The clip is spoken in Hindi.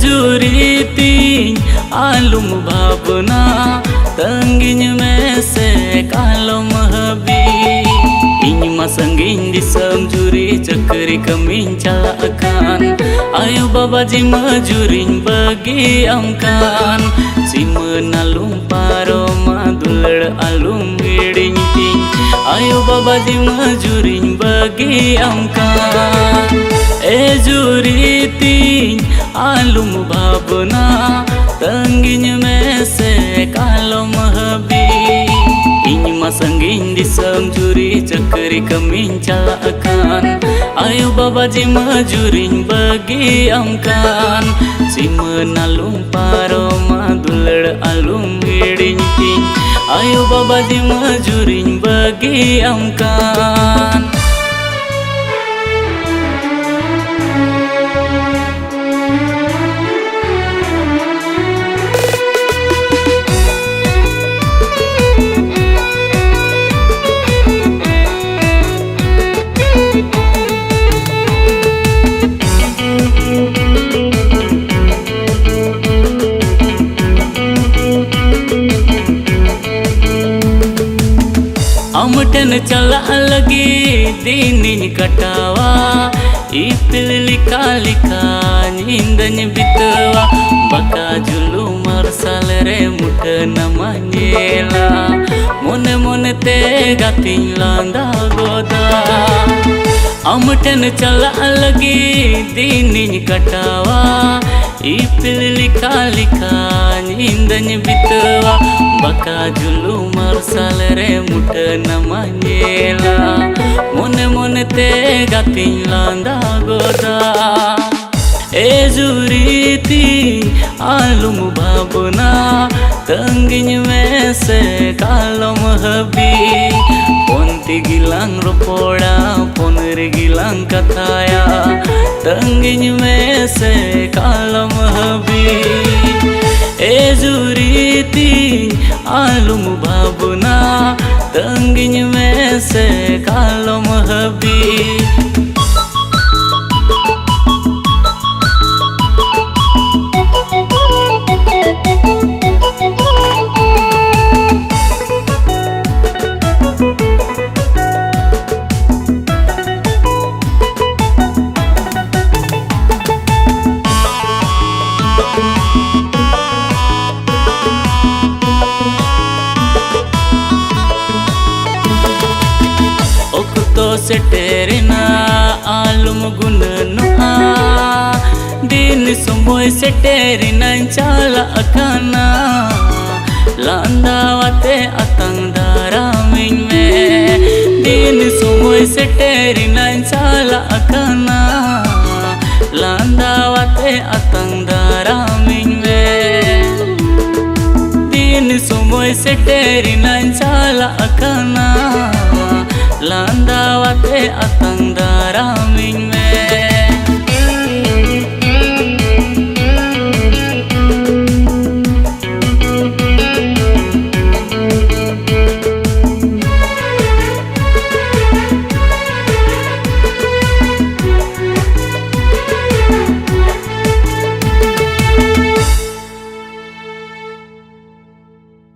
जुरीती आलुम भावना तंगिन में से कालम हबी इन masangin di juri cekeri kemin calakan ayo babaji majurin bagi amkan si menalung paro madulur alum hiding ting ayo babaji majurin bagi amkan juri ting alum babna tangin में से कालो महबी इन masangin di juri cekeri kemin calakan ayo babaji majurin bagi amkan si menalung paro madulur alum hiding ting ayo babaji majurin bagi amkan अमटन चला लगी दीनी कटावा इपिल लिखा लिखा नींदन बितवा बका जुलू मरसल रे मुठ नमनेला मोने मोने ते गातिन लांदा गोदा अमटन चला लगी दीनी कटावा इपिल लिखा लिखा नींदन बितवा बका जुलू मरसल रे मुठ नमनेला मोने मोने ते गातिन लांदा गोदा जुरीती आलुम भावना तंगिन में से कालम हबी ponti gilang ropoda ponri gilang kataya tangin में से कालम हबी जुरीती आलुम भावना तंगिन में से कालम हबी सेटेरिना आलुम गुननुआ दिन सुमोय सेटेरिना चाला अखाना लांदावते अतंग दारामिन में दिन सुमोय सेटेरिना चाला अखाना लांदावते अतंग दारामिन में दिन सुमोय सेटेरिना चाला अखाना लांदावते अतंग